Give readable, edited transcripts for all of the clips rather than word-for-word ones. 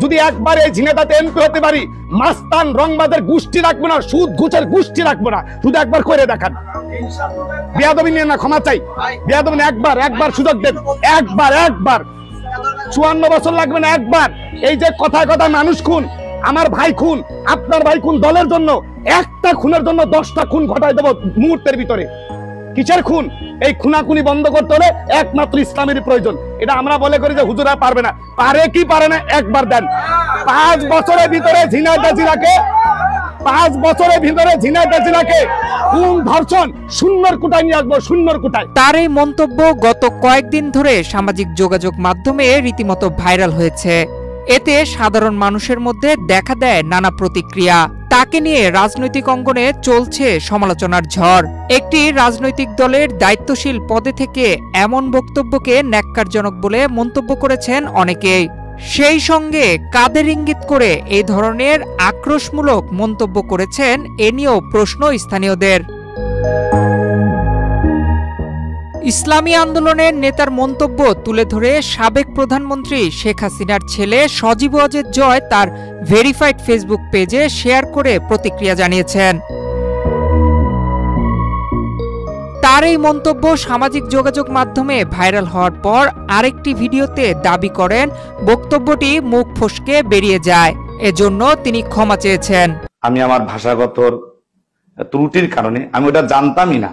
যদি একবার এই ঝিনাইদহতে এমপি হতে পারি, মাস্তান রংবাদের গোষ্ঠী রাখবো না, সুদ ঘুষের গোষ্ঠী রাখবো না, শুধু একবার করে দেখান। বেয়াদবি নিয়ে না, ক্ষমা চাই, বেয়াদবি একবার সুযোগ দেন, একবার 54 বছর লাগবে না, একবার। এই যে কথায় কথায় মানুষ খুন, আমার ভাই খুন, আপনার ভাই খুন, দলের জন্য একটা খুনের জন্য 10টা খুন ঘটায় দেবো মুহূর্তের ভিতরে। কিসের খুন? এই খুনাখুনি বন্ধ করতে হলে একমাত্র ইসলামের প্রয়োজন। এটা আমরা বলে করি যে হুজুরা পারবে না, পারে কি পারে না একবার দেন। 5 বছরের ভিতরে ঝিনাইদহ জেলাকে 5 বছরের ভিতরে ঝিনাইদহ জেলাকে খুন ধর্ষণ শূন্যর কোটায় নিয়ে আসবো, শূন্যর কোটায়। তার এই মন্তব্য গত কয়েকদিন ধরে সামাজিক যোগাযোগ মাধ্যমে রীতিমতো ভাইরাল হয়েছে। এতে সাধারণ মানুষের মধ্যে দেখা দেয় নানা প্রতিক্রিয়া। তাকে নিয়ে রাজনৈতিক অঙ্গনে চলছে সমালোচনার ঝড়। একটি রাজনৈতিক দলের দায়িত্বশীল পদে থেকে এমন বক্তব্যকে ন্যাক্কারজনক বলে মন্তব্য করেছেন অনেকেই। সেই সঙ্গে কাদের ইঙ্গিত করে এই ধরনের আক্রোশমূলক মন্তব্য করেছেন এ নিয়েও প্রশ্ন স্থানীয়দের। ইসলামী আন্দোলনের নেতার মন্তব্য তুলে ধরে সাবেক প্রধানমন্ত্রী শেখ হাসিনার ছেলে সজীব ওয়াজেদ জয় তার ভেরিফাইড ফেসবুক পেজে শেয়ার করে প্রতিক্রিয়া জানিয়েছেন। তার এই মন্তব্য সামাজিক যোগাযোগ মাধ্যমে ভাইরাল হওয়ার পর আরেকটি ভিডিওতে দাবি করেন বক্তব্যটি মুখ ফসকে বেরিয়ে যায়, এজন্য তিনি ক্ষমা চেয়েছেন। আমি আমার ভাষাগত ত্রুটির কারণে আমি ওটা জানতামই না,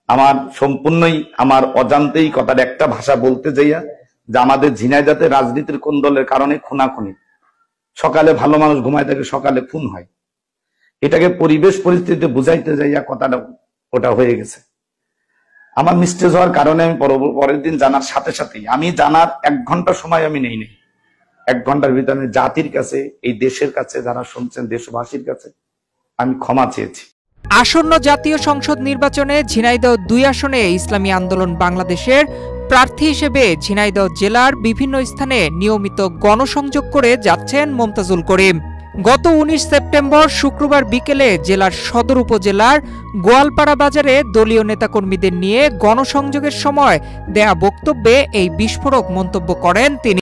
আমার সম্পূর্ণই আমার অজান্তেই কথার একটা ভাষা বলতে যাইয়া যে আমাদের ঝিনাইদহতে রাজনীতির কোন দলের কারণে খুনাখুনি, সকালে ভালো মানুষ ঘুমায় থাকে, সকালে খুন হয়, এটাকে পরিবেশ পরিস্থিতিতে বুঝাইতে যাইয়া কথাটা ওটা হয়ে গেছে। আমার মিস্টেক হওয়ার কারণে আমি পরের দিন জানার সাথে সাথেই, আমি জানার 1 ঘন্টা সময় আমি নেই 1 ঘন্টার ভিতরে জাতির কাছে, এই দেশের কাছে, যারা শুনছেন দেশবাসীর কাছে আমি ক্ষমা চেয়েছি। আসন্ন জাতীয় সংসদ নির্বাচনে ঝিনাইদহ 2 আসনে ইসলামী আন্দোলন বাংলাদেশের প্রার্থী হিসেবে ঝিনাইদহ জেলার বিভিন্ন স্থানে নিয়মিত গণসংযোগ করে যাচ্ছেন মমতাজুল করিম। গত 19 সেপ্টেম্বর শুক্রবার বিকেলে জেলার সদর উপজেলার গোয়ালপাড়া বাজারে দলীয় নেতাকর্মীদের নিয়ে গণসংযোগের সময় দেয়া বক্তব্যে এই বিস্ফোরক মন্তব্য করেন তিনি।